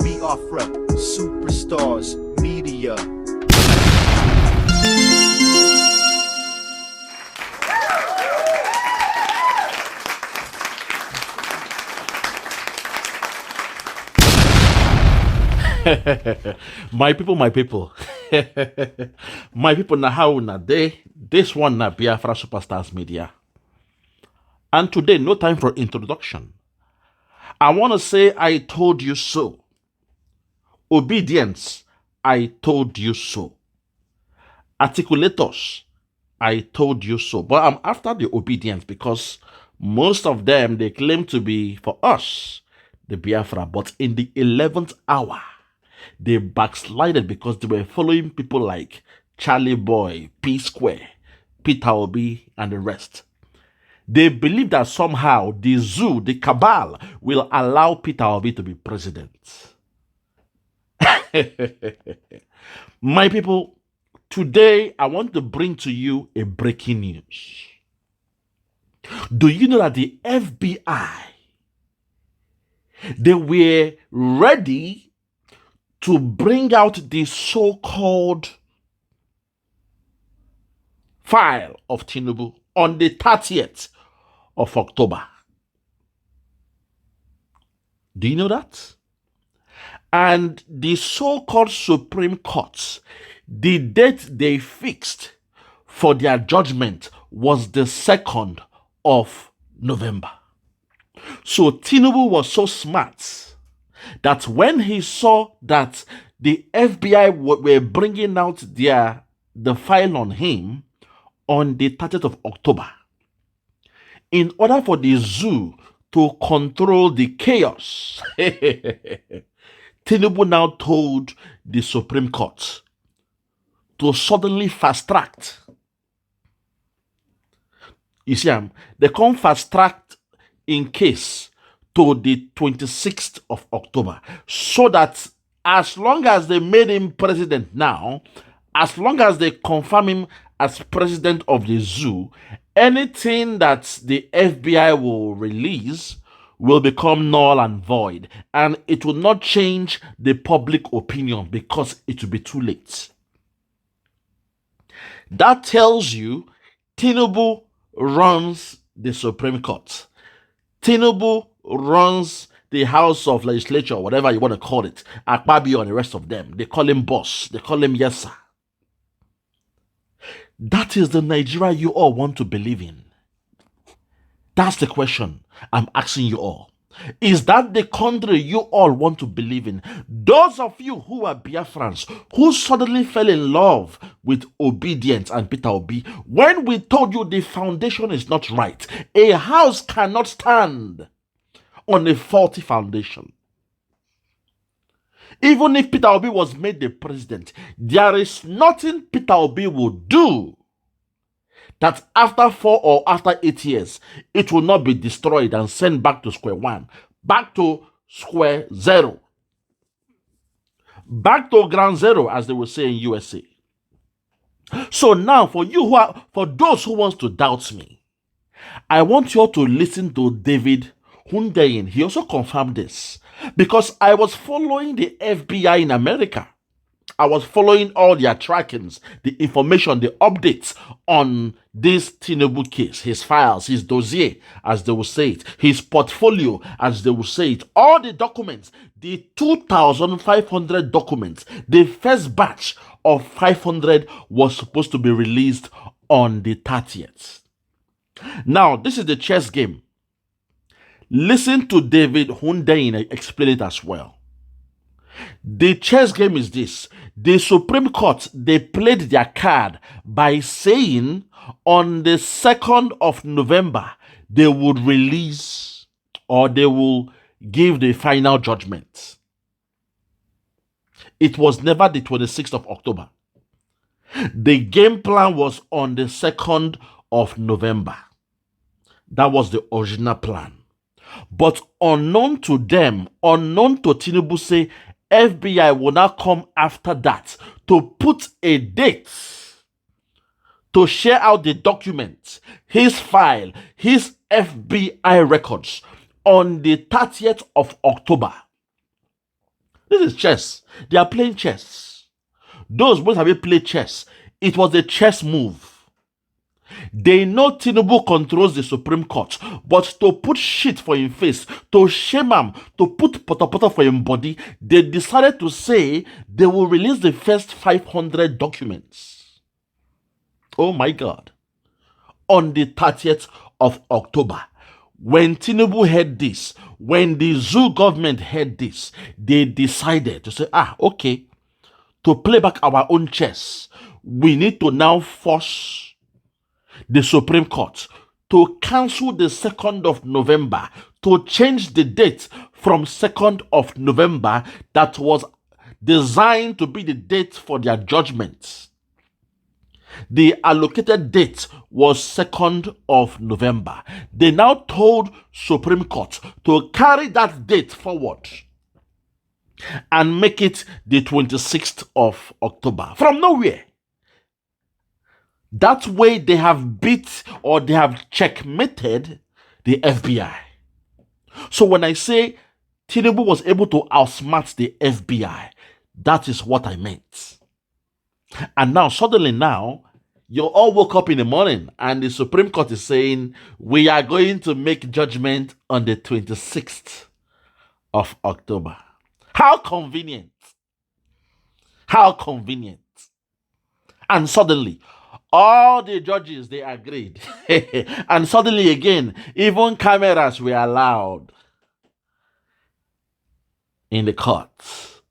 Biafra, superstars, media. My people, my people. My people, na how na day. This one na Biafra Superstars Media. And today, no time for introduction. I want to say I told you so. Obedience, I told you so. Articulators, I told you so. But I'm after the obedience because most of them, they claim to be for us, the Biafra. But in the 11th hour, they backslided because they were following people like Charlie Boy, P Square, Peter Obi, and the rest. They believe that somehow the zoo, the cabal, will allow Peter Obi to be president. My people, today I want to bring to you a breaking news. Do you know that the FBI, they were ready to bring out the so-called file of Tinubu on the 30th of October? Do you know that? And the so-called Supreme Court, the date they fixed for their judgment was the 2nd of November. So Tinubu was so smart that when he saw that the FBI were bringing out the file on him on the 30th of October, in order for the zoo to control the chaos, Tinubu now told the Supreme Court to suddenly fast track. You see, they come fast track in case to the 26th of October, so that as long as they made him president now, as long as they confirm him as president of the zoo, anything that the FBI will release will become null and void, and it will not change the public opinion because it will be too late. That tells you Tinubu runs the Supreme Court. Tinubu runs the House of Legislature, whatever you want to call it. Ekpa and the rest of them, they call him boss. They call him yes, sir. That is the Nigeria you all want to believe in. That's the question I'm asking you all. Is that the country you all want to believe in? Those of you who are Biafrans, who suddenly fell in love with obedience and Peter Obi, when we told you the foundation is not right, a house cannot stand on a faulty foundation. Even if Peter Obi was made the president, there is nothing Peter Obi will do that after 4 or after 8 years, it will not be destroyed and sent back to square one, back to square zero, back to ground zero, as they will say in USA. So now, for those who wants to doubt me, I want you all to listen to David Hundeyin. He also confirmed this because I was following the FBI in America. I was following all their trackings, the information, the updates on this Tinubu case, his files, his dossier, as they will say it, his portfolio, as they will say it, all the documents, the 2,500 documents, the first batch of 500 was supposed to be released on the 30th. Now, this is the chess game. Listen to David Hundeyin explain it as well. The chess game is this. The Supreme Court, they played their card by saying on the 2nd of November, they would release or they will give the final judgment. It was never the 26th of October. The game plan was on the 2nd of November. That was the original plan. But unknown to them, unknown to Tinubu, say FBI will now come after that to put a date to share out the documents, his file, his FBI records on the 30th of October. This is chess. They are playing chess. Those boys have played chess. It was a chess move. They know Tinubu controls the Supreme Court, but to put shit for him face, to shame him, to put potapoto for him body, they decided to say they will release the first 500 documents. Oh my God. On the 30th of October. When Tinubu heard this, when the zoo government heard this, they decided to say, okay, to play back our own chess, we need to now force the Supreme Court to cancel the 2nd of November, to change the date from 2nd of November that was designed to be the date for their judgment. The allocated date was 2nd of November. They now told Supreme Court to carry that date forward and make it the 26th of October. From nowhere. That way they have beat or they have checkmated the FBI. So when I say Tinubu was able to outsmart the FBI, that is what I meant. And now, suddenly now, you all woke up in the morning and the Supreme Court is saying, we are going to make judgment on the 26th of October. How convenient. How convenient. And suddenly, all the judges, they agreed. And suddenly again, even cameras were allowed in the courts.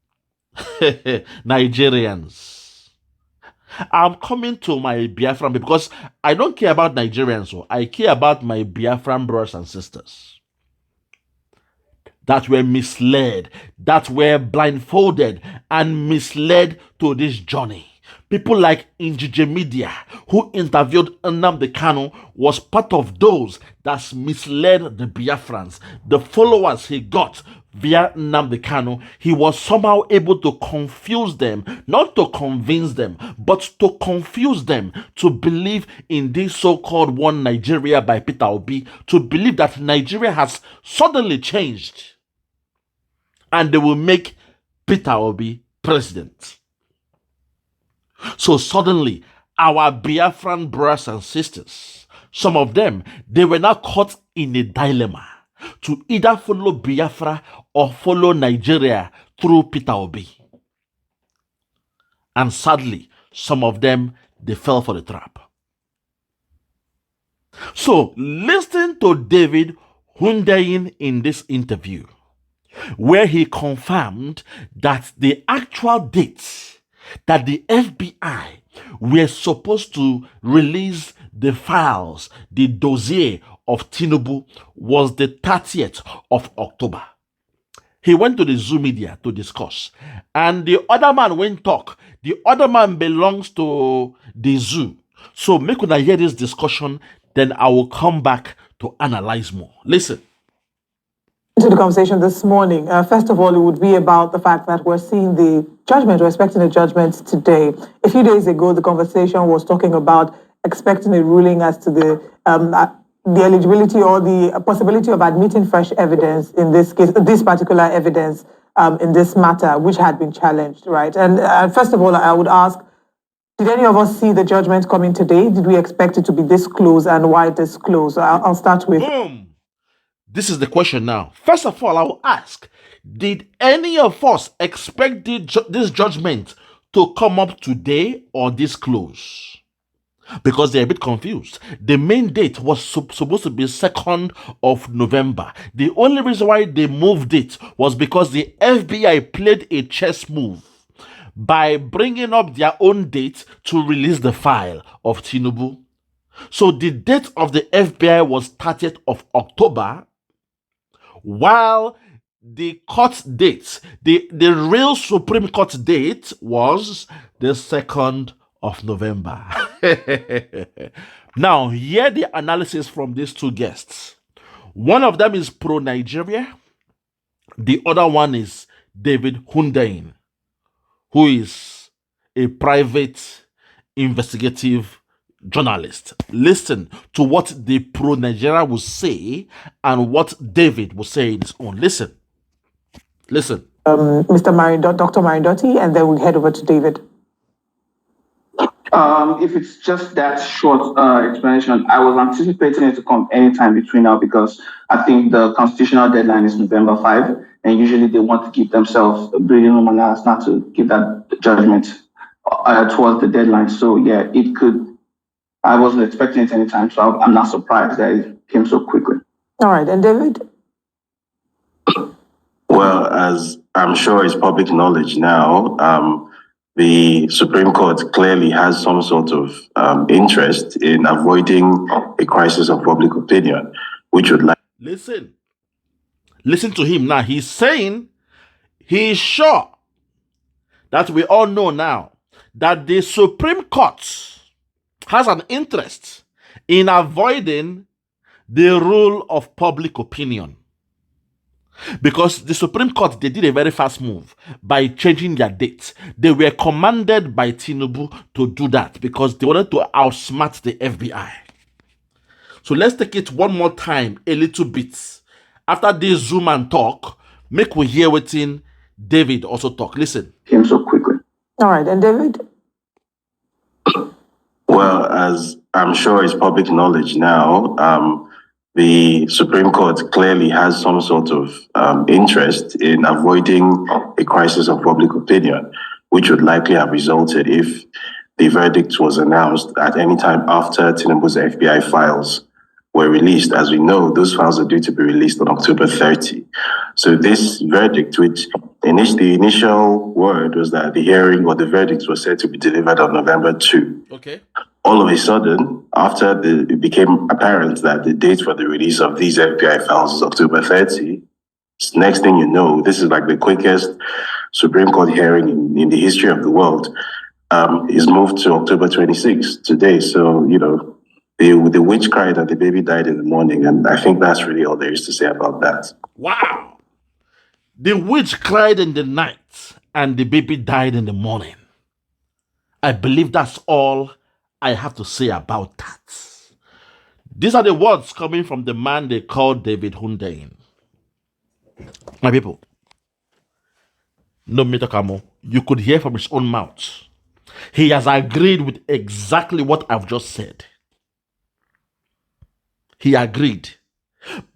Nigerians. I'm coming to my Biafran because I don't care about Nigerians. So I care about my Biafran brothers and sisters that were misled, that were blindfolded and misled to this journey. People like Injije Media, who interviewed Nnamdi Kanu, was part of those that misled the Biafrans. The followers he got via Nnamdi Kanu, he was somehow able to confuse them, not to convince them, but to confuse them to believe in this so-called one Nigeria by Peter Obi, to believe that Nigeria has suddenly changed and they will make Peter Obi president. So suddenly, our Biafran brothers and sisters, some of them, they were now caught in a dilemma to either follow Biafra or follow Nigeria through Peter Obi. And sadly, some of them, they fell for the trap. So, listen to David Hundeyin in this interview, where he confirmed that the actual date that the FBI were supposed to release the files, the dossier of Tinubu was the 30th of October. He went to the Zoo media to discuss. And the other man went talk. The other man belongs to the Zoo. So make una hear this discussion, then I will come back to analyze more. Listen. To the conversation this morning. First of all, it would be about the fact that we're seeing the judgment, we're expecting a judgment today. A few days ago, the conversation was talking about expecting a ruling as to the eligibility or the possibility of admitting fresh evidence in this case, this particular evidence in this matter, which had been challenged, right? And first of all, I would ask, did any of us see the judgment coming today? Did we expect it to be this close, and why this close? I'll start with... Boom! This is the question now. First of all, I will ask, did any of us expect this judgment to come up today or this close? Because they're a bit confused. The main date was supposed to be 2nd of November. The only reason why they moved it was because the FBI played a chess move by bringing up their own date to release the file of Tinubu. So the date of the FBI was 30th of October, while the court date, the real Supreme Court date was the 2nd of November. Now, hear the analysis from these two guests. One of them is pro-Nigeria. The other one is David Hundeyin, who is a private investigative journalist. Listen to what the pro-Nigeria will say and what David will say in his own. Listen. Dr. Marindotti, and then we'll head over to David. If it's just that short explanation, I was anticipating it to come anytime between now because I think the constitutional deadline is November 5, and usually they want to keep themselves breathing room and us not to give that judgment towards the deadline. So yeah, it could. I wasn't expecting it anytime, so I'm not surprised that it came so quickly. All right, and David? Well, as I'm sure is public knowledge now, the Supreme Court clearly has some sort of interest in avoiding a crisis of public opinion, which would like. Listen to him now. He's saying he's sure that we all know now that the Supreme Court has an interest in avoiding the rule of public opinion. Because the Supreme Court, they did a very fast move by changing their date. They were commanded by Tinubu to do that because they wanted to outsmart the FBI. So let's take it one more time, a little bit. After this zoom and talk, make we hear what David also talk. Listen. Came so quickly. All right, and David? Well, as I'm sure is public knowledge now, the Supreme Court clearly has some sort of interest in avoiding a crisis of public opinion, which would likely have resulted if the verdict was announced at any time after Tinubu's FBI files were released. As we know, those files are due to be released on October 30. So this verdict, which the initial word was that the hearing or the verdict was said to be delivered on November 2. Okay. All of a sudden, after it became apparent that the date for the release of these FBI files is October 30, next thing you know, this is like the quickest Supreme Court hearing in the history of the world, is moved to October 26 today. So, you know, the witch cried and the baby died in the morning. And I think that's really all there is to say about that. Wow. The witch cried in the night and the baby died in the morning. I believe that's all I have to say about that. These are the words coming from the man they call David Hundeyin. My people, no Mr. Kamo, you could hear from his own mouth. He has agreed with exactly what I've just said. He agreed.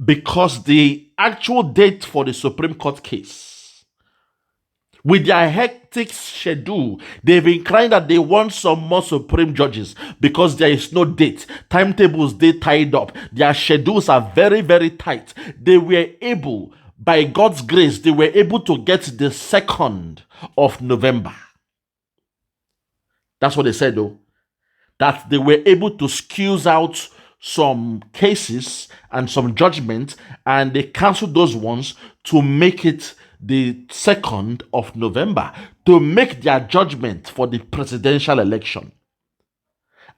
Because the actual date for the Supreme Court case, with their hectic schedule, they've been crying that they want some more Supreme judges because there is no date. Timetables, they tied up. Their schedules are very, very tight. They were able, by God's grace, they were able to get the 2nd of November. That's what they said, though. That they were able to squeeze out some cases and some judgment, and they canceled those ones to make it the 2nd of November, to make their judgment for the presidential election.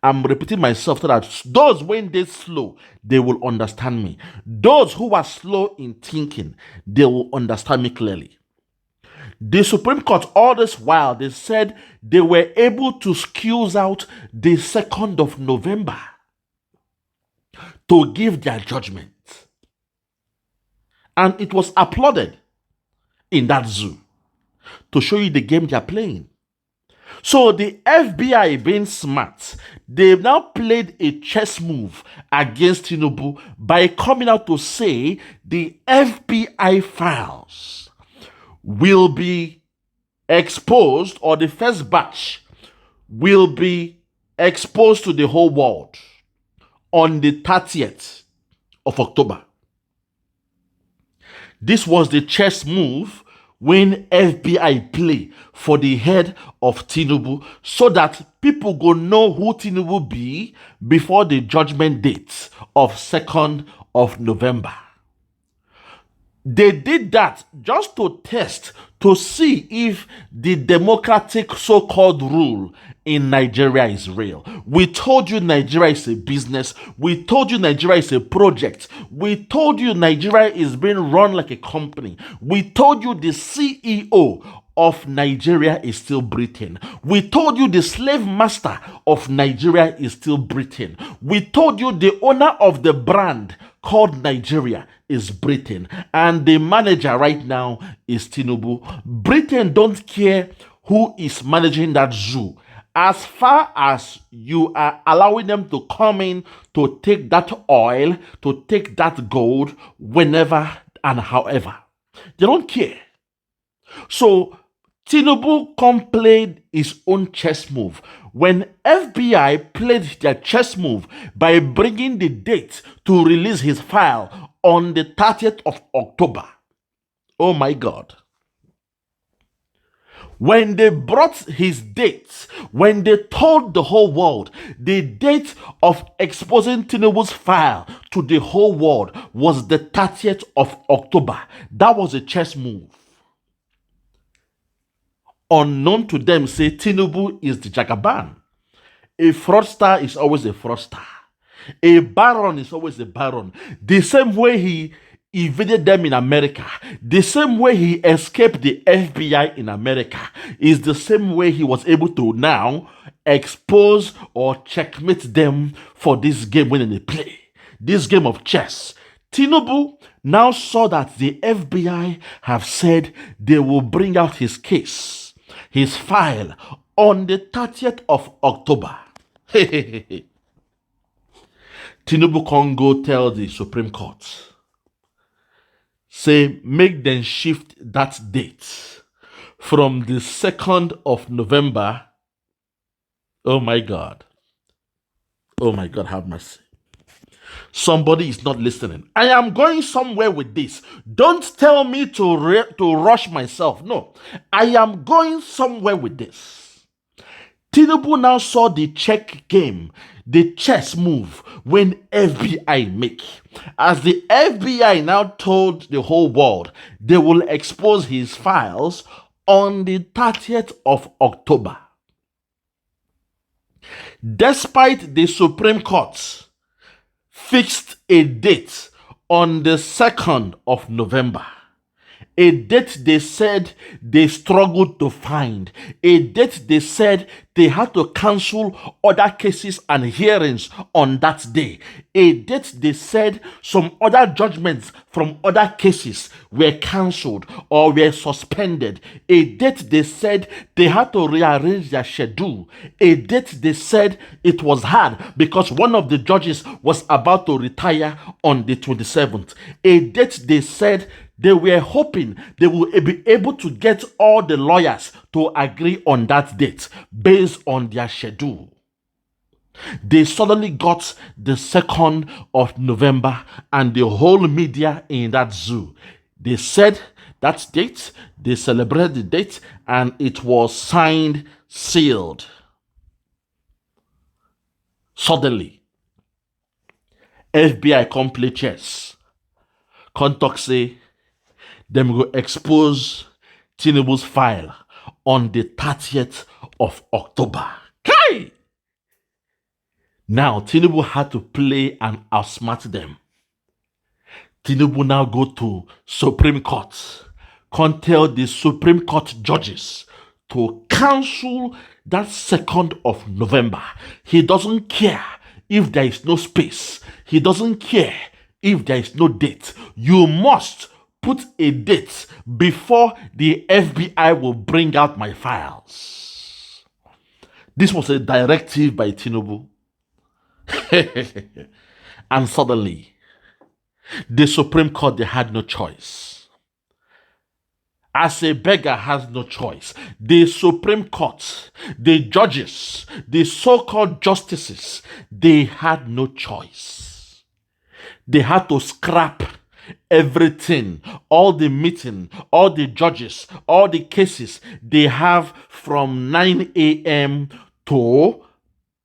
I'm repeating myself so that those when they slow, they will understand me. Those who are slow in thinking, they will understand me clearly. The Supreme Court, all this while, they said they were able to squeeze out the 2nd of November to give their judgment. And it was applauded in that zoo to show you the game they're playing. So the FBI, being smart, they've now played a chess move against Tinubu by coming out to say the FBI files will be exposed, or the first batch will be exposed to the whole world on the 30th of October. This was the chess move when FBI play for the head of Tinubu so that people go know who Tinubu be before the judgment date of 2nd of November. They did that just to test, to see if the democratic so-called rule in Nigeria is real. We told you Nigeria is a business. We told you Nigeria is a project. We told you Nigeria is being run like a company. We told you the CEO of Nigeria is still breathing. We told you the slave master of Nigeria is still breathing. We told you the owner of the brand called Nigeria is Britain, and the manager right now is Tinubu. Britain don't care who is managing that zoo. As far as you are allowing them to come in to take that oil, to take that gold, whenever and however, they don't care. So Tinubu played his own chess move. When FBI played their chess move by bringing the date to release his file on the 30th of October, oh my God. When they brought his dates, when they told the whole world the date of exposing Tinubu's file to the whole world was the 30th of October, that was a chess move. Unknown to them, say Tinubu is the Jagaban. A fraudster is always a fraudster. A baron is always a baron. The same way he evaded them in America, the same way he escaped the FBI in America, is the same way he was able to now expose or checkmate them for this game when they play. This game of chess. Tinubu now saw that the FBI have said they will bring out his case, his file, on the 30th of October. Tinubu can go tell the Supreme Court, say, make them shift that date from the 2nd of November. Oh my God. Oh my God, have mercy. Somebody is not listening. I am going somewhere with this. Don't tell me to rush myself. No, I am going somewhere with this. Tinubu now saw the check game, the chess move when FBI make. As the FBI now told the whole world they will expose his files on the 30th of October. Despite the Supreme Court fixed a date on the 2nd of November, a date they said they struggled to find, a date they said they had to cancel other cases and hearings on that day, a date they said some other judgments from other cases were cancelled or were suspended, a date they said they had to rearrange their schedule, a date they said it was hard because one of the judges was about to retire on the 27th, a date they said they were hoping they will be able to get all the lawyers to agree on that date based on their schedule. They suddenly got the 2nd of November and the whole media in that zoo. They said that date, they celebrated the date, and it was signed, sealed. Suddenly, FBI come play chess. Contact say, them go expose Tinubu's file on the 30th of October. Okay. Now, Tinubu had to play and outsmart them. Tinubu now go to Supreme Court. Can tell the Supreme Court judges to cancel that 2nd of November. He doesn't care if there is no space. He doesn't care if there is no date. You must put a date before the FBI will bring out my files. This was a directive by Tinubu. And suddenly, the Supreme Court, they had no choice. As a beggar has no choice, the Supreme Court, the judges, the so-called justices, they had no choice. They had to scrap everything, all the meeting, all the judges, all the cases they have from 9 a.m. to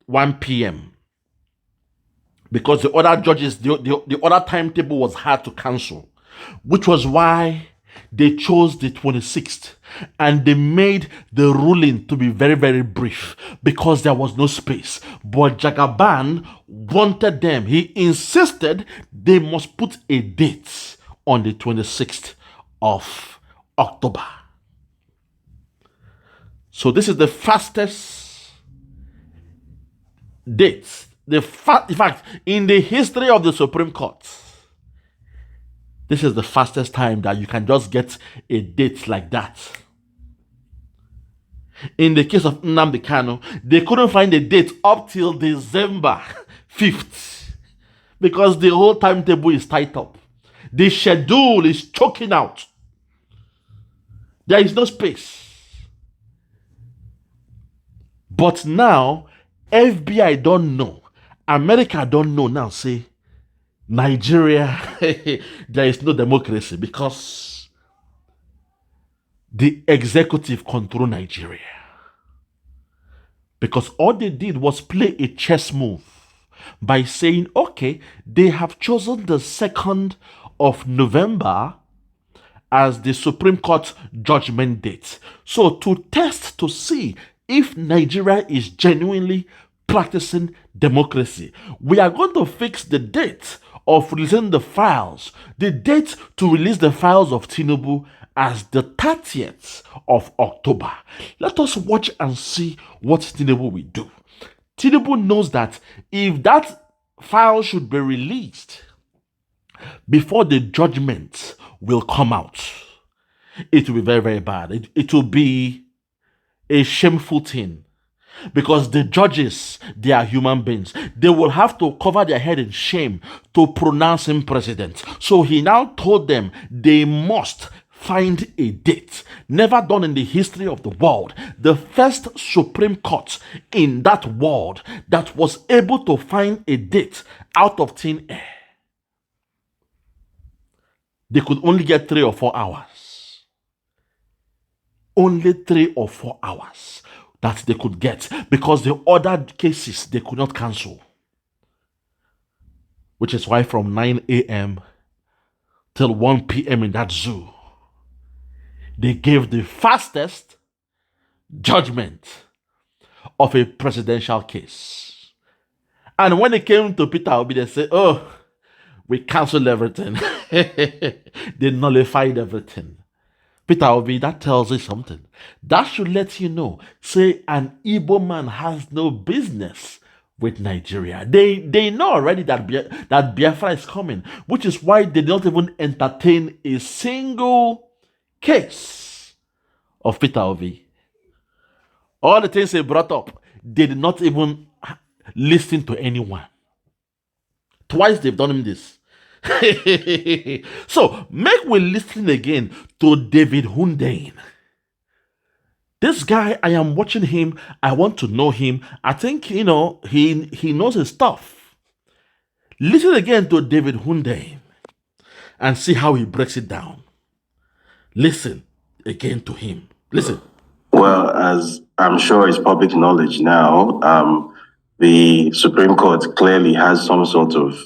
1 p.m. Because the other judges, the other timetable was hard to cancel, which was why they chose the 26th and they made the ruling to be very, very brief because there was no space. But Jagaban wanted them. He insisted they must put a date on the 26th of October. So this is the fastest date. In fact, in the history of the Supreme Court, This is the fastest time that you can just get a date like that. In the case of Nnamdi Kanu, they couldn't find a date up till December 5th because the whole timetable is tight up. The schedule is choking out. There is no space. But now, FBI don't know. America don't know now. Say, Nigeria, there is no democracy because the executive control Nigeria. Because all they did was play a chess move by saying, okay, they have chosen the 2nd of November as the Supreme Court judgment date. So to test to see if Nigeria is genuinely practicing democracy, we are going to fix the date of releasing the files, the date to release the files of Tinubu as the 30th of October. Let us watch and see what Tinubu will do. Tinubu knows that if that file should be released before the judgment will come out, it will be very, very bad. It will be a shameful thing. Because the judges, they are human beings. They will have to cover their head in shame to pronounce him president. So he now told them they must find a date. Never done in the history of the world. The first Supreme Court in that world that was able to find a date out of thin air. They could only get 3 or 4 hours. Only 3 or 4 hours that they could get because the other cases they could not cancel. Which is why from 9 a.m. till 1 p.m. in that zoo, they gave the fastest judgment of a presidential case. And when it came to Peter Obi, they said, oh, we canceled everything. They nullified everything. Peter Obi, that tells you something. That should let you know, say an Igbo man has no business with Nigeria. They know already that Biafra is coming, which is why they don't even entertain a single case of Peter Obi. All the things they brought up, they did not even listen to anyone. Twice they've done him this. So, make we listen again to David Hundeyin. This guy, I am watching him. I want to know him. I think, he knows his stuff. Listen again to David Hundeyin and see how he breaks it down. Listen again to him. Listen. Well, as I'm sure is public knowledge now, the Supreme Court clearly has some sort of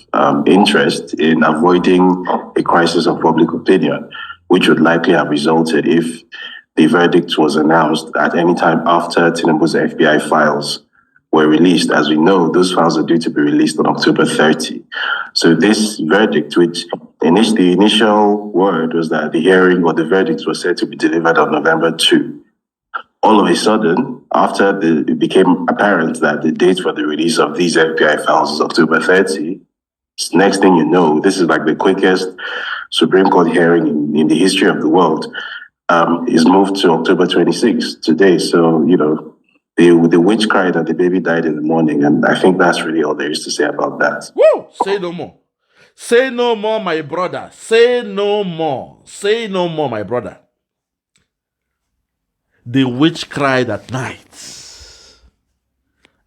interest in avoiding a crisis of public opinion, which would likely have resulted if the verdict was announced at any time after Tinubu's FBI files were released. As we know, those files are due to be released on October 30. So this verdict, which the initial word was that the hearing or the verdict was said to be delivered on November 2. All of a sudden, after it became apparent that the date for the release of these FBI files is October 30, next thing you know, this is like the quickest Supreme Court hearing in the history of the world, is moved to October 26 today. So, the witch cried and the baby died in the morning. And I think that's really all there is to say about that. Woo! Say no more. Say no more, my brother. Say no more. Say no more, my brother. The witch cried at night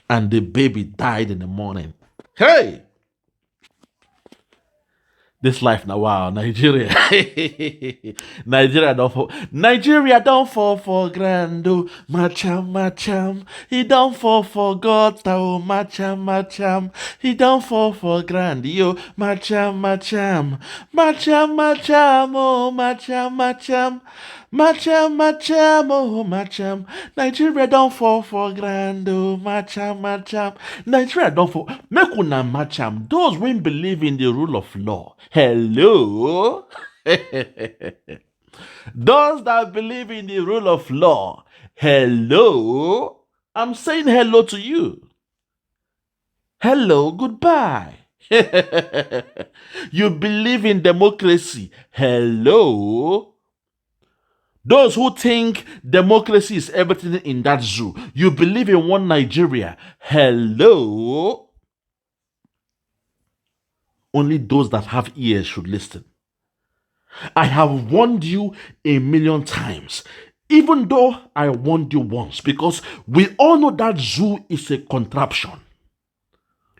and the baby died in the morning. Hey! This life now, wow, Nigeria. Nigeria don't fall for grand, oh, macham. He don't fall for God, oh, macham. He don't fall for grand, yo, macham. Oh, macham. Oh, macham. Nigeria don't fall for grand, oh, macham. Nigeria don't fall. Make una macham. Those who believe in the rule of law. Hello? Those that believe in the rule of law. Hello? I'm saying hello to you. Hello, goodbye. You believe in democracy. Hello? Those who think democracy is everything in that zoo. You believe in one Nigeria. Hello? Only those that have ears should listen. I have warned you a million times, even though I warned you once, because we all know that zoo is a contraption.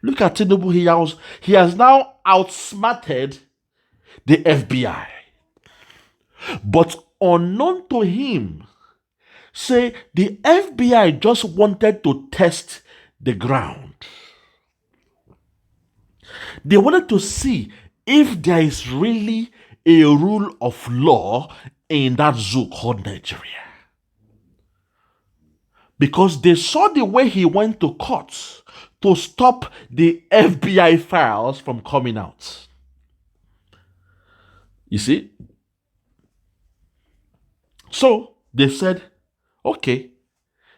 Look at Tinubu. He has now outsmarted the FBI. But unknown to him, say the FBI just wanted to test the ground. They wanted to see if there is really a rule of law in that zoo called Nigeria. Because they saw the way he went to court to stop the FBI files from coming out. You see? So they said, okay,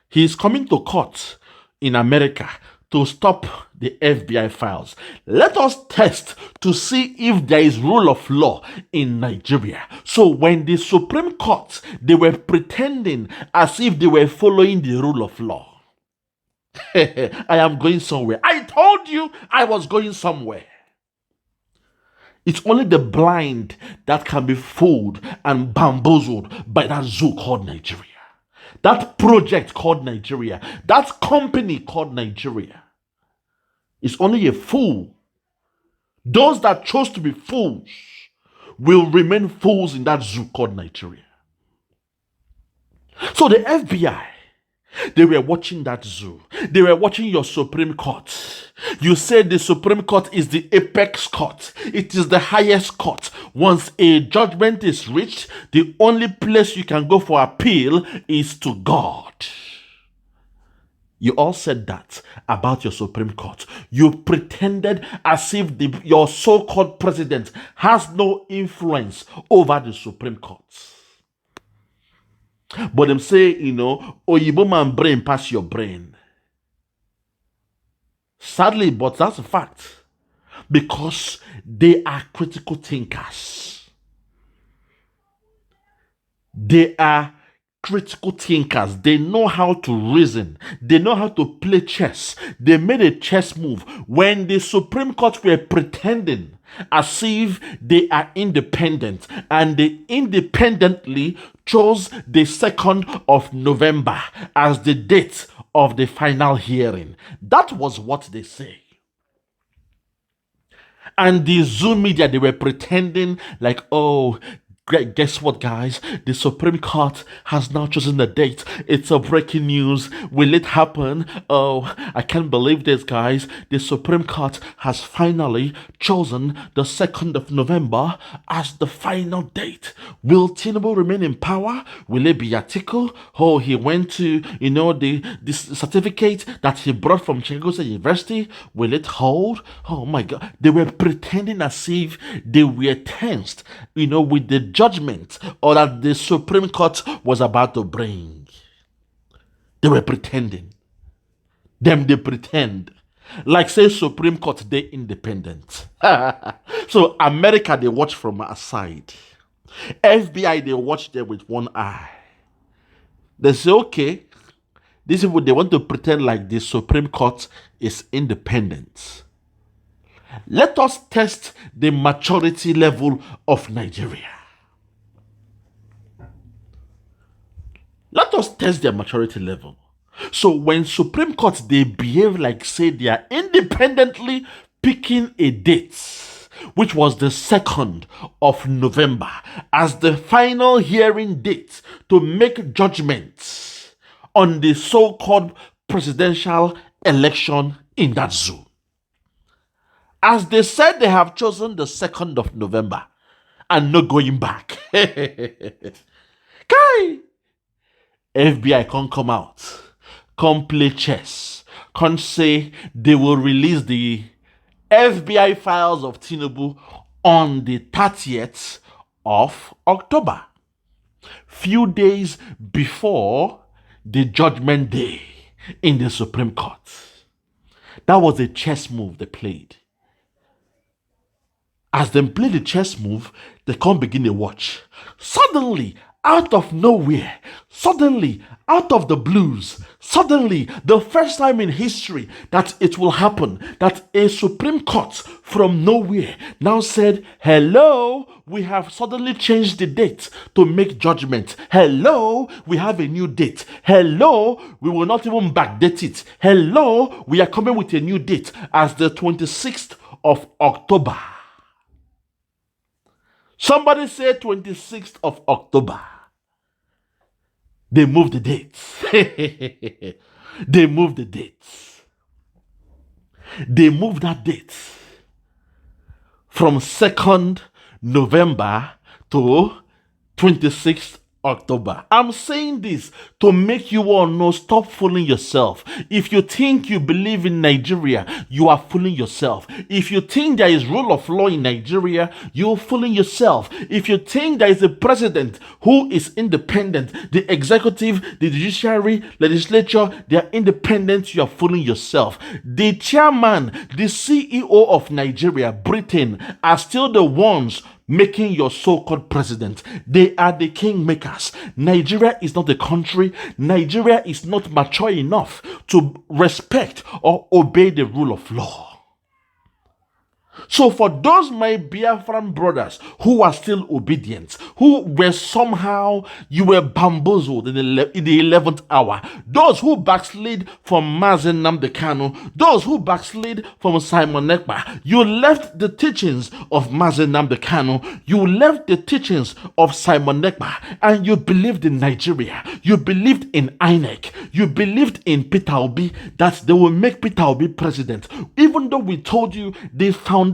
he's coming to court in America to stop the FBI files. Let us test to see if there is rule of law in Nigeria. So when the Supreme Court, they were pretending as if they were following the rule of law. I am going somewhere. I told you I was going somewhere. It's only the blind that can be fooled and bamboozled by that zoo called Nigeria. That project called Nigeria. That company called Nigeria. It's only a fool. Those that chose to be fools will remain fools in that zoo called Nigeria. So the FBI, they were watching that zoo. They were watching your Supreme Court. You said the Supreme Court is the apex court. It is the highest court. Once a judgment is reached, the only place you can go for appeal is to God. You all said that about your Supreme Court. You pretended as if your so-called president has no influence over the Supreme Court. But them say, Oyibo man brain pass your brain. Sadly, but that's a fact. Because they are critical thinkers. They are critical thinkers. They know how to reason. They know how to play chess. They made a chess move when the Supreme Court were pretending as if they are independent, and they independently chose the 2nd of November as the date of the final hearing. That was what they say. And the Zoom media, they were pretending like, oh, guess what, guys? The Supreme Court has now chosen the date. It's a breaking news. Will it happen? Oh, I can't believe this, guys. The Supreme Court has finally chosen the 2nd of November as the final date. Will Tinubu remain in power? Will it be Atiku? Oh, he went to, this certificate that he brought from Chicago State University. Will it hold? Oh my God. They were pretending as if they were tensed, with the judgment or that the Supreme Court was about to bring. They were pretending. They pretend. Like say Supreme Court, they independent. So America, they watch from aside. FBI, they watch them with one eye. They say, okay, these people, they want to pretend like the Supreme Court is independent. Let us test the maturity level of Nigeria. Let us test their maturity level. So when Supreme Court, they behave like say they are independently picking a date, which was the 2nd of November, as the final hearing date to make judgments on the so-called presidential election in that zoo. As they said, they have chosen the 2nd of November and no going back. Kai! FBI can't come out, come play chess, can't say they will release the FBI files of Tinubu on the 30th of October, few days before the judgment day in the Supreme Court. That was a chess move they played. As they play the chess move, they can't begin to watch. Suddenly, out of nowhere, suddenly, out of the blues, suddenly, the first time in history that it will happen, that a Supreme Court from nowhere now said, hello, we have suddenly changed the date to make judgment. Hello, we have a new date. Hello, we will not even backdate it. Hello, we are coming with a new date as the 26th of October. Somebody said 26th of October. They moved the dates. They moved the dates. They moved that date from 2nd November to 26th October. I'm saying this to make you all know, stop fooling yourself. If you think you believe in Nigeria, you are fooling yourself. If you think there is rule of law in Nigeria, you're fooling yourself. If you think there is a president who is independent, the executive, the judiciary, legislature, they are independent, you are fooling yourself. The chairman, the CEO of Nigeria, Britain, are still the ones making your so-called president. They are the kingmakers. Nigeria is not a country. Nigeria is not mature enough to respect or obey the rule of law. So for those my Biafran brothers who are still obedient, who were somehow, you were bamboozled in the 11th hour, those who backslid from Mazen Nnamdi Kanu, those who backslid from Simon Ekpa, you left the teachings of Mazen Nnamdi Kanu, you left the teachings of Simon Ekpa, and you believed in Nigeria, you believed in INEC, you believed in Peter Obi, that they will make Peter Obi president, even though we told you the foundation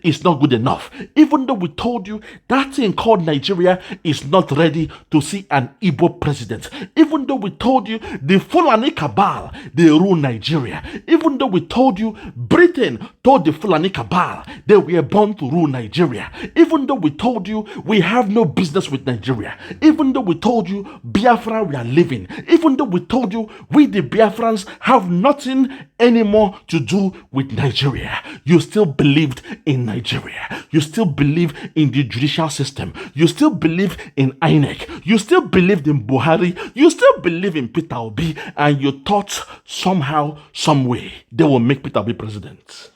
is not good enough. Even though we told you that thing called Nigeria is not ready to see an Igbo president. Even though we told you the Fulani cabal, they rule Nigeria. Even though we told you Britain told the Fulani cabal they were born to rule Nigeria. Even though we told you we have no business with Nigeria. Even though we told you Biafra we are living. Even though we told you we the Biafrans have nothing anymore to do with Nigeria. You still believed in Nigeria. You still believe in the judicial system. You still believe in INEC. You still believed in Buhari. You still believe in Peter Obi. And you thought somehow, some way, they will make Peter Obi president.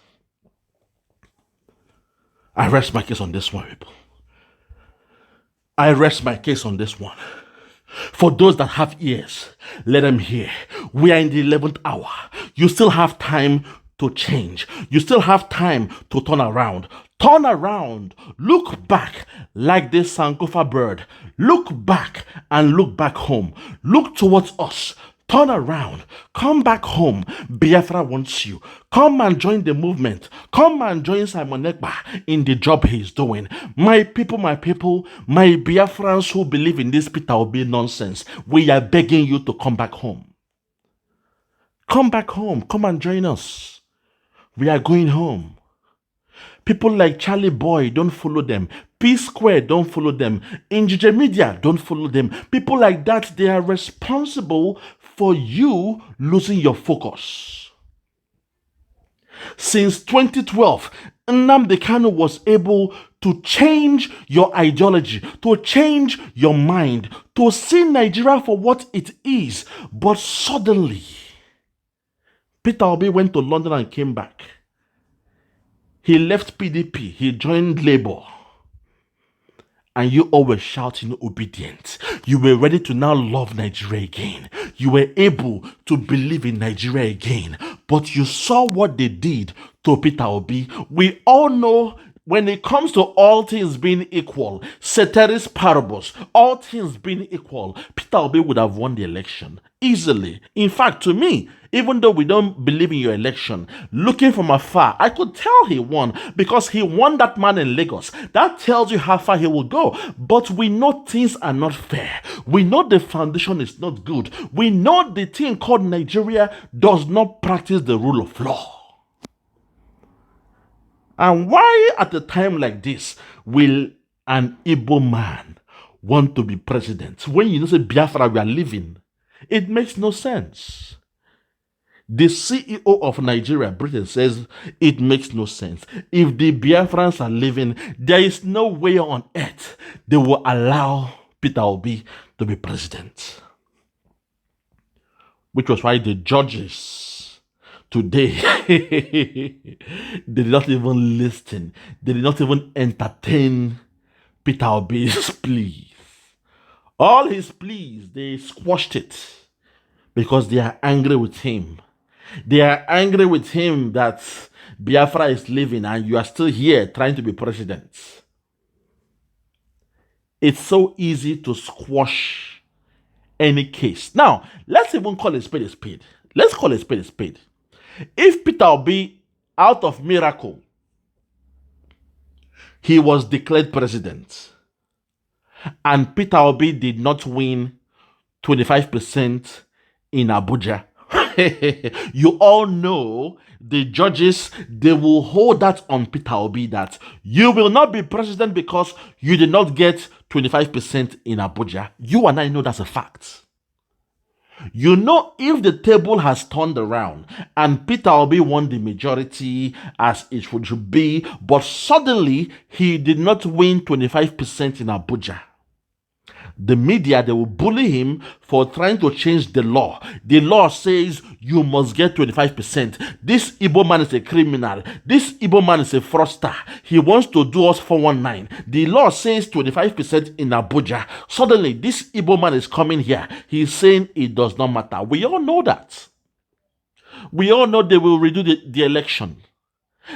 I rest my case on this one, people. I rest my case on this one. For those that have ears, let them hear. We are in the 11th hour. You still have time to change. You still have time to turn around. Turn around. Look back like this Sankofa bird. Look back and look back home. Look towards us. Turn around. Come back home. Biafra wants you. Come and join the movement. Come and join Simon Ekpa in the job he's doing. My people, my Biafrans who believe in this Peter Obi nonsense, we are begging you to come back home. Come back home. Come and join us. We are going home. People like Charlie Boy, don't follow them. P-Square, don't follow them. Injije Media, don't follow them. People like that, they are responsible for you losing your focus. Since 2012, Nnamdi Kanu was able to change your ideology, to change your mind, to see Nigeria for what it is. But suddenly, Peter Obi went to London and came back. He left PDP. He joined Labour. And you all were shouting obedient. You were ready to now love Nigeria again. You were able to believe in Nigeria again. But you saw what they did to Peter Obi. We all know when it comes to all things being equal, ceteris paribus, all things being equal, Peter Obi would have won the election easily. In fact, to me, even though we don't believe in your election, looking from afar, I could tell he won because he won that man in Lagos. That tells you how far he will go. But we know things are not fair. We know the foundation is not good. We know the thing called Nigeria does not practice the rule of law. And why at a time like this will an Igbo man want to be president? When you know say Biafra we are living, it makes no sense. The CEO of Nigeria, Britain, says it makes no sense. If the Biafrans are living, there is no way on earth they will allow Peter Obi to be president. Which was why the judges today, they did not even listen. They did not even entertain Peter Obi's pleas. All his pleas, they squashed it because they are angry with him. They are angry with him that Biafra is living and you are still here trying to be president. It's so easy to squash any case. Now, let's even call a spade a spade. Let's call a spade a spade. If Peter Obi, out of miracle, he was declared president, and Peter Obi did not win 25% in Abuja, you all know the judges, they will hold that on Peter Obi that you will not be president because you did not get 25% in Abuja. You and I know that's a fact. You know, if the table has turned around and Peter Obi won the majority as it should be, but suddenly he did not win 25% in Abuja, the media, they will bully him for trying to change the law. The law says you must get 25%. This Igbo man is a criminal. This Igbo man is a fraudster. He wants to do us 419. The law says 25% in Abuja. Suddenly, this Igbo man is coming here. He's saying it does not matter. We all know that. We all know they will redo the election.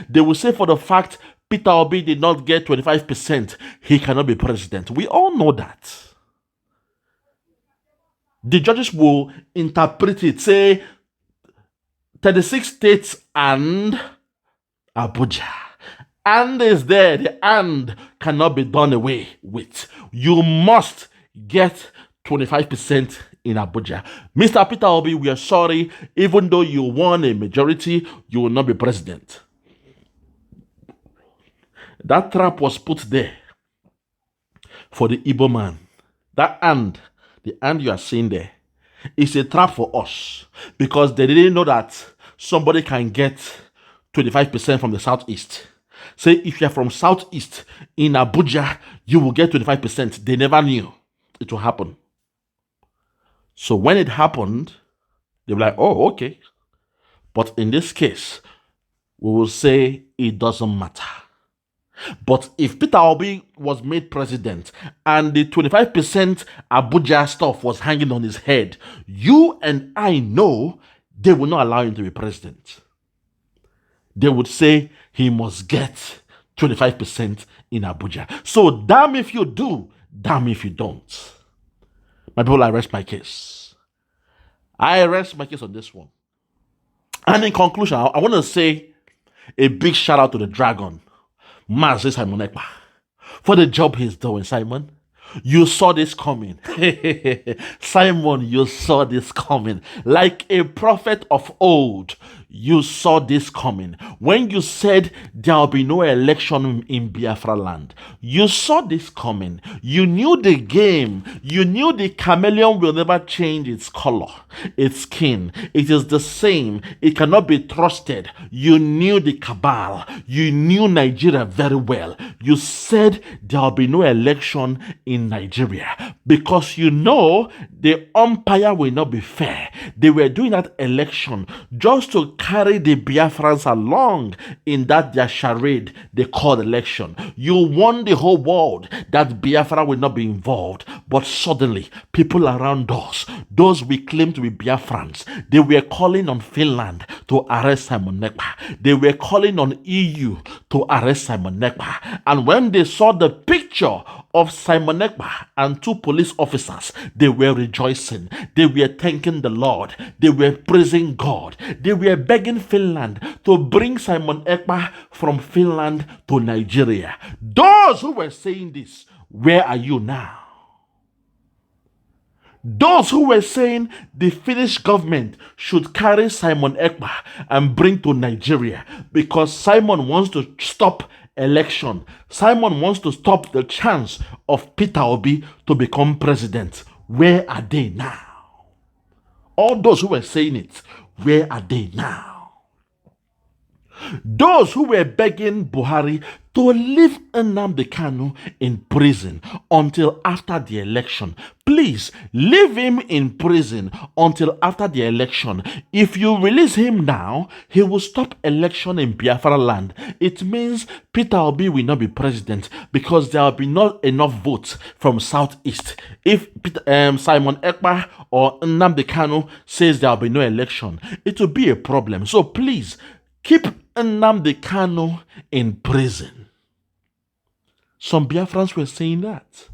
They will say for the fact Peter Obi did not get 25%, he cannot be president. We all know that. The judges will interpret it, say 36 states and Abuja. And is there, the and cannot be done away with. You must get 25% in Abuja. Mr. Peter Obi, we are sorry, even though you won a majority, you will not be president. That trap was put there for the Igbo man. That and, the and you are seeing there, is a trap for us because they didn't know that somebody can get 25% from the southeast. Say if you're from southeast in Abuja, you will get 25%. They never knew it will happen. So when it happened, they were like, oh, okay. But in this case, we will say it doesn't matter. But if Peter Obi was made president and the 25% Abuja stuff was hanging on his head, you and I know they will not allow him to be president. They would say he must get 25% in Abuja. So damn if you do, damn if you don't. My people, I rest my case. I rest my case on this one. And in conclusion, I want to say a big shout out to the dragon, Mazi Simon Ekpa, for the job he's doing. Simon, you saw this coming. Simon, you saw this coming. Like a prophet of old, you saw this coming. When you said there will be no election in Biafra land, you saw this coming. You knew the game. You knew the chameleon will never change its color, its skin. It is the same. It cannot be trusted. You knew the cabal. You knew Nigeria very well. You said there will be no election in Nigeria because you know the umpire will not be fair. They were doing that election just to carry the Biafrans along in that their charade they called election. You warned the whole world that Biafra will not be involved, but suddenly people around us, those we claim to be Biafrans, they were calling on Finland to arrest Simon Ekpa. They were calling on EU to arrest Simon Ekpa. And when they saw the picture of Simon Ekpa and two police officers, they were rejoicing. They were thanking the Lord. They were praising God. They were begging Finland to bring Simon Ekpa from Finland to Nigeria. Those who were saying this, where are you now? Those who were saying the Finnish government should carry Simon Ekpa and bring to Nigeria because Simon wants to stop election. Simon wants to stop the chance of Peter Obi to become president. Where are they now? All those who were saying it, Where are they now? Those who were begging Buhari to leave Nnamdi Kanu in prison until after the election. Please, leave him in prison until after the election. If you release him now, he will stop election in Biafra land. It means Peter Obi will not be president because there will be not enough votes from Southeast. If Simon Ekpa or Nnamdi Kanu says there will be no election, it will be a problem. So please, keep Nnamdi Kanu in prison. Some Biafrans were saying that.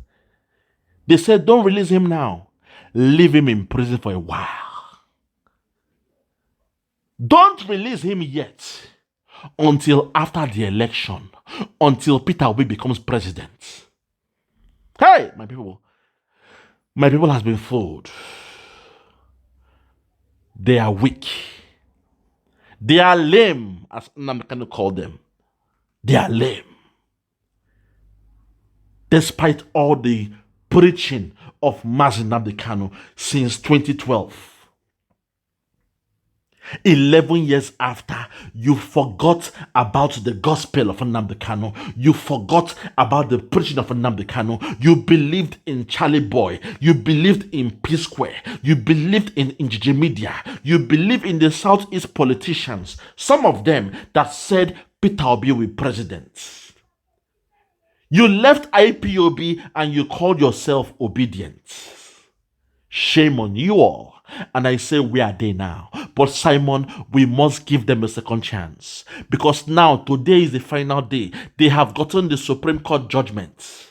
They said, don't release him now. Leave him in prison for a while. Don't release him yet until after the election, until Peter Obi becomes president. Hey, my people has been fooled. They are weak. They are lame, as Nnamdi Kanu called them. They are lame. Despite all the preaching of Nnamdi Kanu since 2012. 11 years after, you forgot about the gospel of Nnamdi Kanu. You forgot about the preaching of Nnamdi Kanu. You believed in Charlie Boy. You believed in P Square. You believed in Njiji Media. You believed in the Southeast politicians. Some of them that said Peter Obi will be president. You left IPOB and you called yourself obedient. Shame on you all. And I say, where are they now? But Simon, we must give them a second chance. Because now, today is the final day. They have gotten the Supreme Court judgment.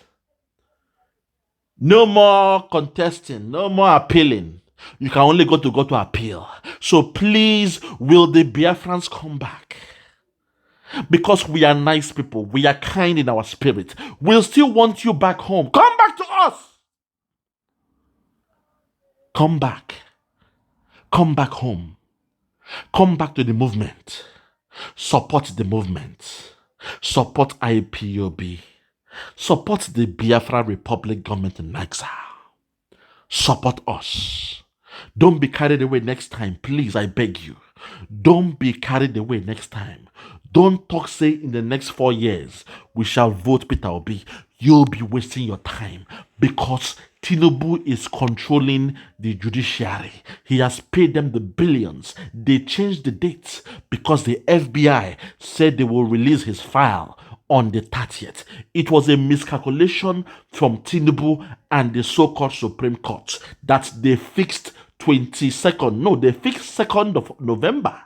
No more contesting, no more appealing. You can only go to appeal. So please, will the Biafrans come back? Because we are nice people. We are kind in our spirit. We'll still want you back home. Come back to us. Come back. Come back home. Come back to the movement. Support the movement. Support IPOB. Support the Biafra Republic government in exile. Support us. Don't be carried away next time. Please, I beg you. Don't be carried away next time. Don't talk, say, in the next 4 years, we shall vote Peter Obi. You'll be wasting your time because Tinubu is controlling the judiciary. He has paid them the billions. They changed the dates because the FBI said they will release his file on the 30th. It was a miscalculation from Tinubu and the so-called Supreme Court that they fixed 22nd. No, they fixed 2nd of November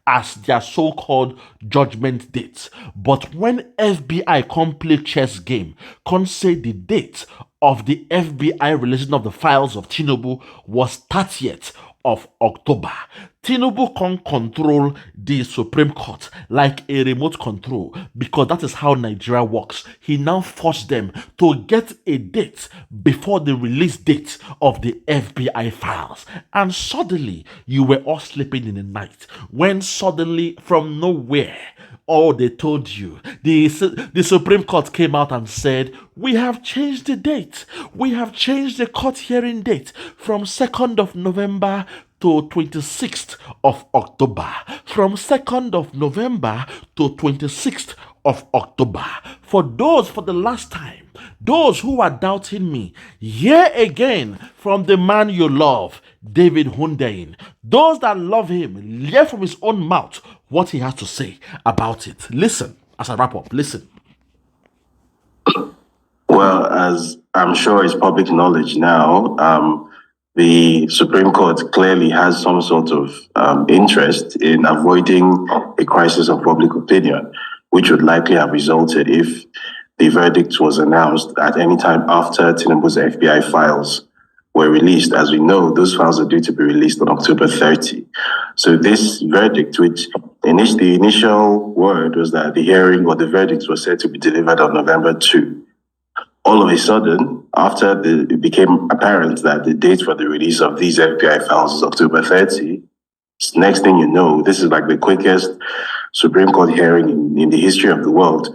as their so-called judgment date. But when FBI come play chess game, come say the date of the FBI releasing of the files of Tinubu was 30th of October. Tinubu can control the Supreme Court like a remote control because that is how Nigeria works. He now forced them to get a date before the release date of the FBI files. And suddenly, you were all sleeping in the night when suddenly, from nowhere, all they told you, the Supreme Court came out and said, we have changed the date. We have changed the court hearing date from 2nd of November to 26th of October. From 2nd of November to 26th of October. For the last time, those who are doubting me, hear again from the man you love, David Hundeyin. Those that love him, hear from his own mouth what he has to say about it. Listen, as I wrap up, listen. Well, as I'm sure is public knowledge now, the Supreme Court clearly has some sort of interest in avoiding a crisis of public opinion, which would likely have resulted if the verdict was announced at any time after Tinubu's FBI files were released. As we know, those files are due to be released on October 30. So this verdict, which the initial word was that the hearing or the verdict was said to be delivered on November 2. All of a sudden, after it became apparent that the date for the release of these FBI files is October 30, next thing you know, this is like the quickest Supreme Court hearing in the history of the world,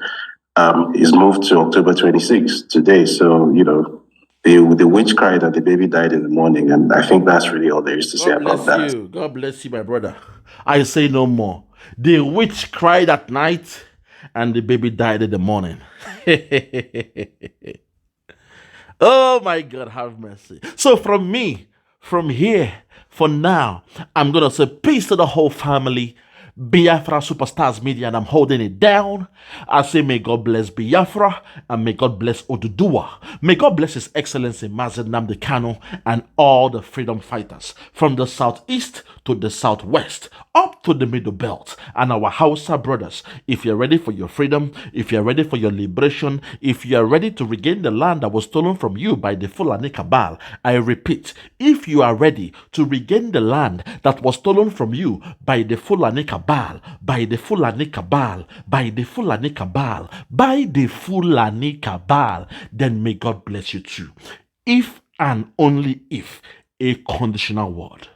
is moved to October 26 today. So, the witch cried and the baby died in the morning, and I think that's really all there is to say about that. God bless you, my brother. I say no more. The witch cried at night and the baby died in the morning. Oh my God, have mercy. So from me, from here, for now, I'm going to say peace to the whole family. Biafra Superstars Media, and I'm holding it down. I say may God bless Biafra and may God bless Oduduwa. May God bless His Excellency Mazen Nnamdi Kanu and all the freedom fighters from the southeast to the southwest, up to the middle belt, and our Hausa brothers. If you're ready for your freedom, if you're ready for your liberation, if you're ready to regain the land that was stolen from you by the Fulani cabal, I repeat, if you are ready to regain the land that was stolen from you by the Fulani cabal, by the Fulani cabal, by the Fulani cabal, by the Fulani cabal, then may God bless you too. If and only if, a conditional word.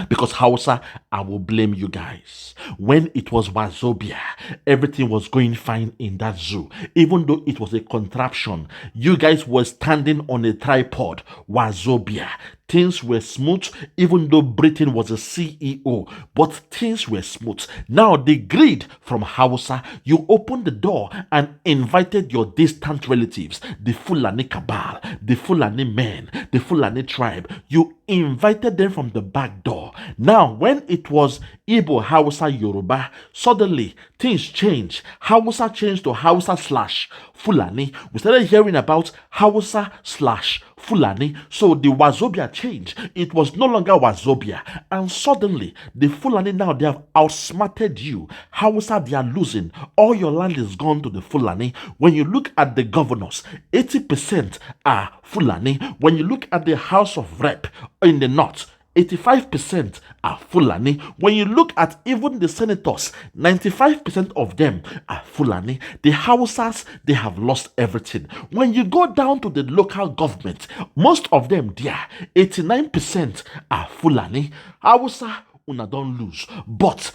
Because Hausa, I will blame you guys. When it was Wazobia, everything was going fine in that zoo. Even though it was a contraption, you guys were standing on a tripod. Wazobia. Things were smooth, even though Britain was a CEO, but things were smooth. Now, the greed from Hausa, you opened the door and invited your distant relatives, the Fulani cabal, the Fulani men, the Fulani tribe. You invited them from the back door. Now, when it was Igbo, Hausa, Yoruba, suddenly things changed. Hausa changed to Hausa / Fulani. We started hearing about Hausa / Fulani. So the Wazobia changed. It was no longer Wazobia. And suddenly, the Fulani now, they have outsmarted you. Hausa, they are losing. All your land is gone to the Fulani. When you look at the governors, 80% are Fulani. When you look at the House of Rep in the north, 85% are Fulani. When you look at even the senators, 95% of them are Fulani. The Hausas, they have lost everything. When you go down to the local government, most of them there, 89% are Fulani. Hausa, una don't lose. But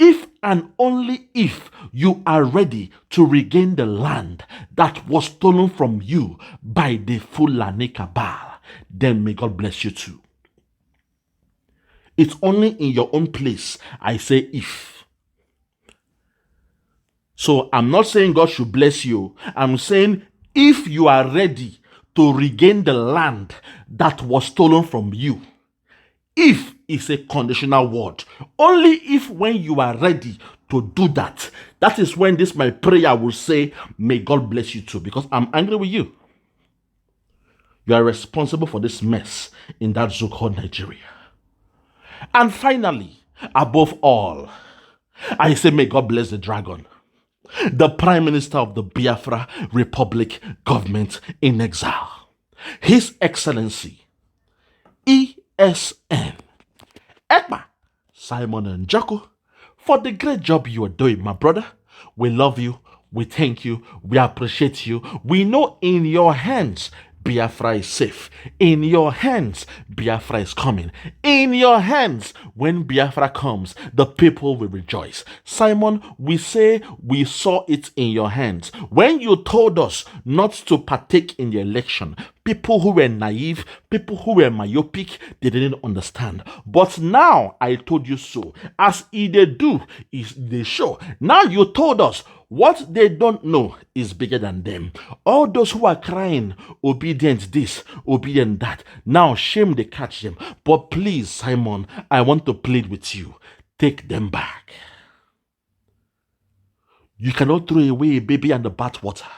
if and only if you are ready to regain the land that was stolen from you by the Fulani cabal, then may God bless you too. It's only in your own place, I say if. So I'm not saying God should bless you. I'm saying if you are ready to regain the land that was stolen from you. If is a conditional word. Only if when you are ready to do that. That is when this my prayer will say, may God bless you too. Because I'm angry with you. You are responsible for this mess in that zoo called Nigeria. And finally, above all, I say may God bless the dragon, the Prime Minister of the Biafra Republic government in exile, His Excellency ESN Ekpa Simon and Joko, for the great job you are doing, my brother. We love you, we thank you, we appreciate you. We know in your hands Biafra is safe. In your hands, Biafra is coming. In your hands, when Biafra comes, the people will rejoice. Simon, we say we saw it in your hands. When you told us not to partake in the election, people who were naive, people who were myopic, they didn't understand. But now I told you so. As they do, is they show. Now you told us what they don't know is bigger than them. All those who are crying, obedient this, obedient that, now shame they catch them. But please, Simon, I want to plead with you. Take them back. You cannot throw away a baby and the bathwater.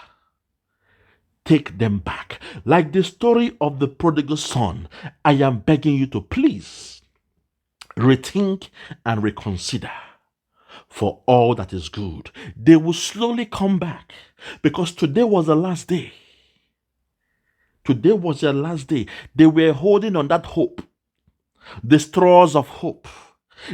Take them back. Like the story of the prodigal son, I am begging you to please rethink and reconsider. For all that is good, they will slowly come back, because today was the last day. Today was their last day. They were holding on that hope, the straws of hope.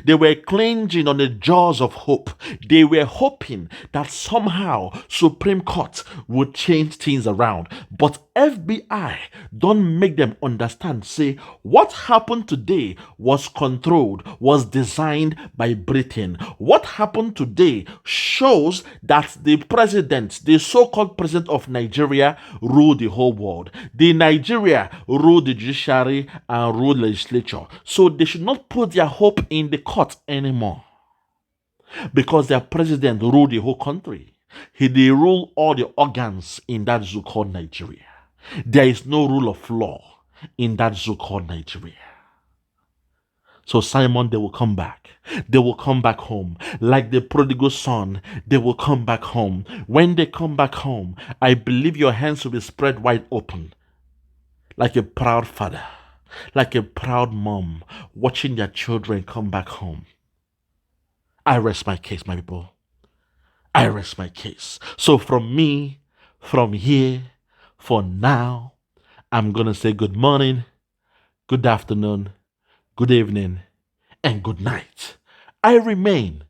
They were clinging on the jaws of hope. They were hoping that somehow Supreme Court would change things around. But FBI don't make them understand, say, what happened today was controlled, was designed by Britain. What happened today shows that the president, the so-called president of Nigeria, ruled the whole world. The Nigeria ruled the judiciary and ruled legislature. So they should not put their hope in the court anymore, because their president ruled the whole country. They rule all the organs in that zoo called Nigeria. There is no rule of law in that zoo called Nigeria. So Simon, they will come back. They will come back home. Like the prodigal son, they will come back home. When they come back home, I believe your hands will be spread wide open, like a proud father, like a proud mom, watching their children come back home. I rest my case, my people. I rest my case. So from me, from here, for now, I'm going to say good morning, good afternoon, good evening, and good night. I remain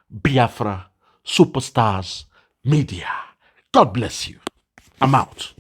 Biafra Superstars Media. God bless you. I'm out.